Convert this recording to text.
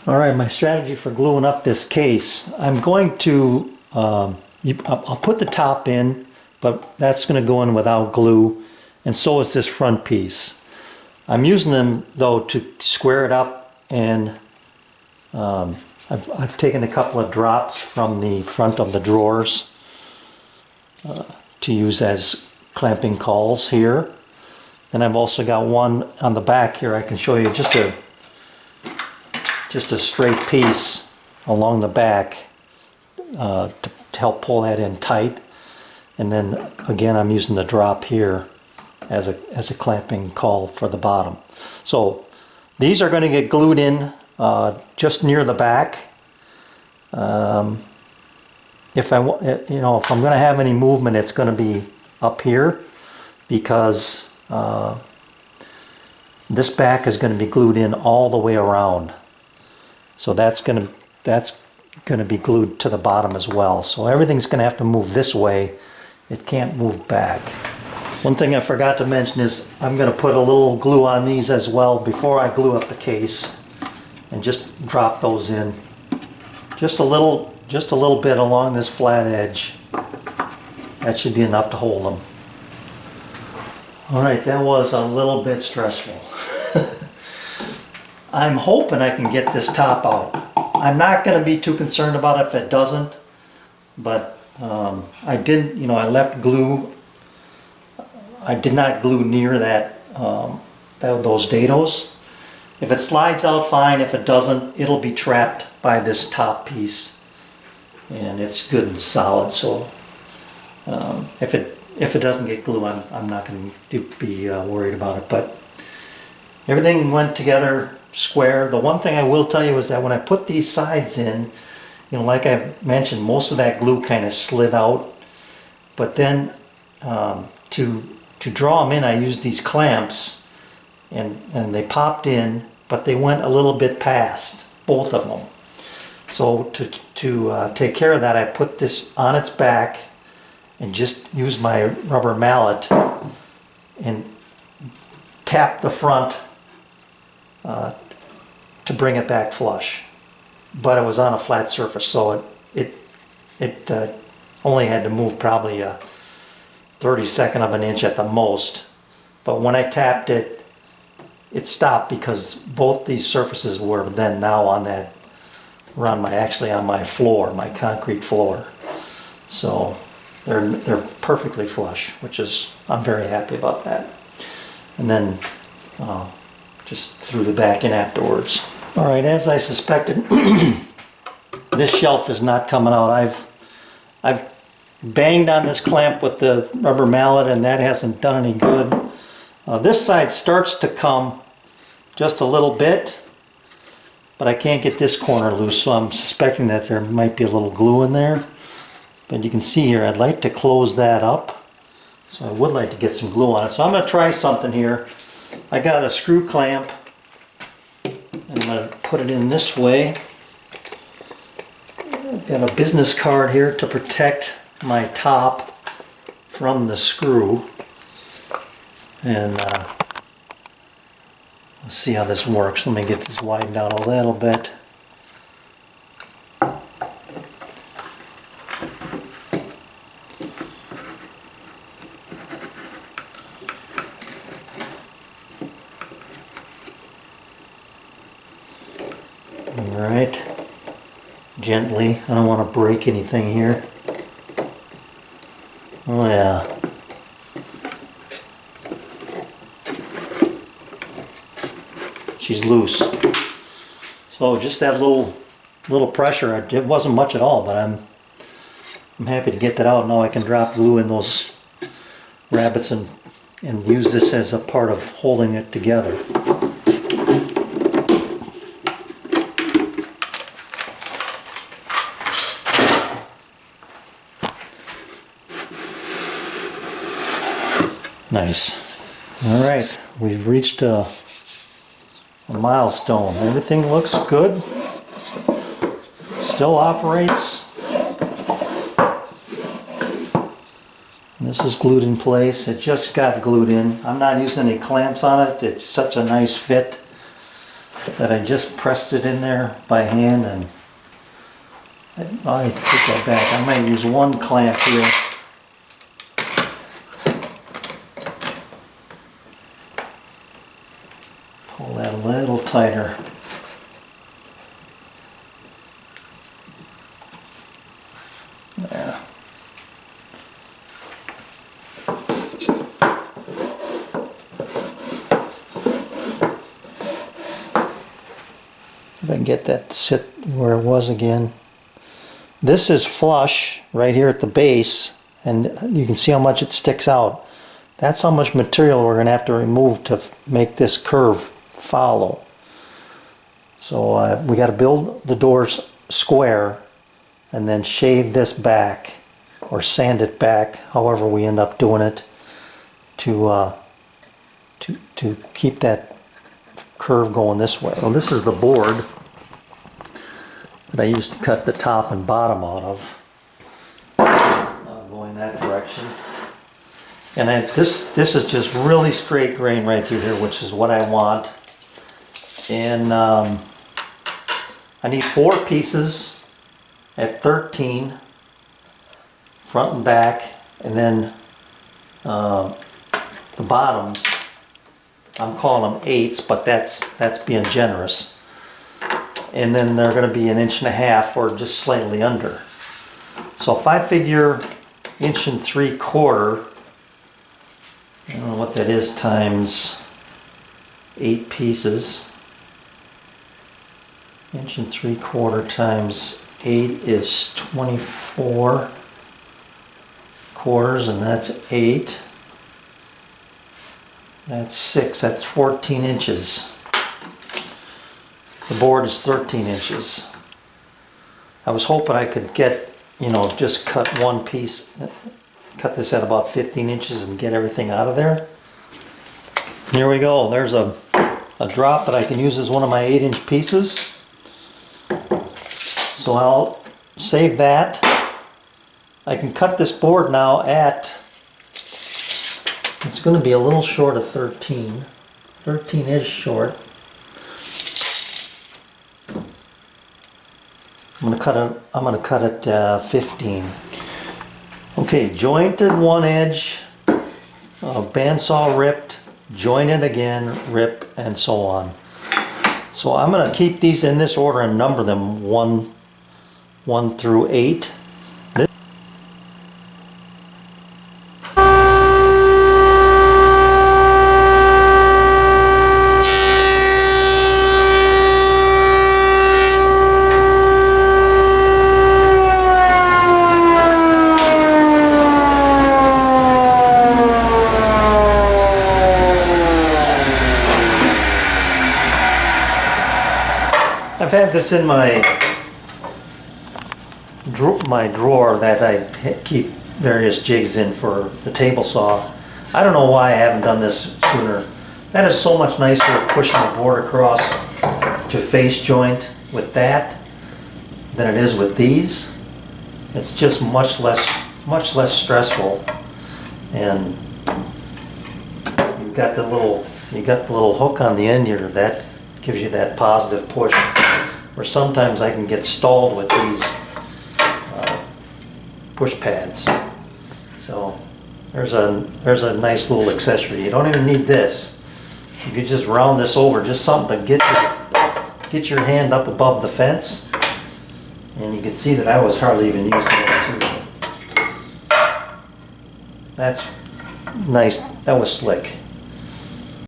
Alright, my strategy for gluing up this case, I'm going to, I'll put the top in, but that's going to go in without glue, and so is this front piece. I'm using them though to square it up, and I've taken a couple of drops from the front of the drawers to use as clamping cauls here. And I've also got one on the back here. I can show you just a straight piece along the back to help pull that in tight. And then again, I'm using the drop here as a clamping caul for the bottom. So these are going to get glued in just near the back. If I'm going to have any movement, it's going to be up here, because this back is going to be glued in all the way around. So that's going to be glued to the bottom as well. So everything's going to have to move this way. It can't move back. One thing I forgot to mention is I'm going to put a little glue on these as well before I glue up the case, and just drop those in. Just a little bit along this flat edge. That should be enough to hold them. Alright, that was a little bit stressful. I'm hoping I can get this top out. I'm not going to be too concerned about it if it doesn't, but I left glue. I did not glue near those dados. If it slides out, fine. If it doesn't, it'll be trapped by this top piece, and it's good and solid. So if it doesn't get glue, I'm not going to be worried about it. But everything went together square. The one thing I will tell you is that when I put these sides in, like I mentioned, most of that glue kind of slid out. But then to draw them in, I used these clamps, and they popped in, but they went a little bit past, both of them. So to take care of that, I put this on its back and just use my rubber mallet and tap the front to bring it back flush. But it was on a flat surface, so it only had to move probably a 32nd of an inch at the most. But when I tapped it, it stopped, because both these surfaces were then now on my floor, my concrete floor. So they're perfectly flush, I'm very happy about that. And then just threw the back in afterwards. All right, as I suspected, this shelf is not coming out. I've banged on this clamp with the rubber mallet, and that hasn't done any good. This side starts to come just a little bit, but I can't get this corner loose, so I'm suspecting that there might be a little glue in there. But you can see here, I'd like to close that up, so I would like to get some glue on it. So I'm going to try something here. I got a screw clamp. I'm going to put it in this way. I've got a business card here to protect my top from the screw. And let's see how this works. Let me get this widened out a little bit. Alright, gently. I don't want to break anything here. Oh yeah. She's loose. So just that little pressure, it wasn't much at all, but I'm happy to get that out. Now I can drop glue in those rabbets and use this as a part of holding it together. Nice. All right, we've reached a milestone. Everything looks good. Still operates. And this is glued in place. It just got glued in. I'm not using any clamps on it. It's such a nice fit. that I just pressed it in there by hand, and I take that back. I might use one clamp here. Pull that a little tighter. There. If I can get that to sit where it was again. This is flush right here at the base, and you can see how much it sticks out. That's how much material we're going to have to remove to make this curve follow. So we got to build the doors square and then shave this back or sand it back, however we end up doing it, to keep that curve going this way. So this is the board that I used to cut the top and bottom out of. Going that direction. And this is just really straight grain right through here, which is what I want. And I need 4 pieces at 13, front and back, and then the bottoms, I'm calling them 8s, but that's being generous. And then they're going to be 1.5 inches or just slightly under. So if I figure 1.75 inches, I don't know what that is, times 8 pieces. 1.75 inches times 8 is 24 quarters, and that's 8. That's 6, that's 14 inches. The board is 13 inches. I was hoping I could get, just cut one piece, cut this at about 15 inches and get everything out of there. Here we go. There's a drop that I can use as one of my 8-inch pieces. So I'll save that. I can cut this board now at, it's going to be a little short of 13. 13 is short. I'm going to cut it 15. Okay, jointed one edge, bandsaw ripped, jointed again, rip, and so on. So I'm going to keep these in this order and number them 1 through 8. I've had this in my drawer that I keep various jigs in for the table saw. I don't know why I haven't done this sooner. That is so much nicer pushing the board across to face joint with that than it is with these. It's just much less stressful, and you've got the little hook on the end here that gives you that positive push. Where sometimes I can get stalled with these push pads. So there's a nice little accessory. You don't even need this. You could just round this over, just something to get your hand up above the fence. And you can see that I was hardly even using it too. That's nice. That was slick.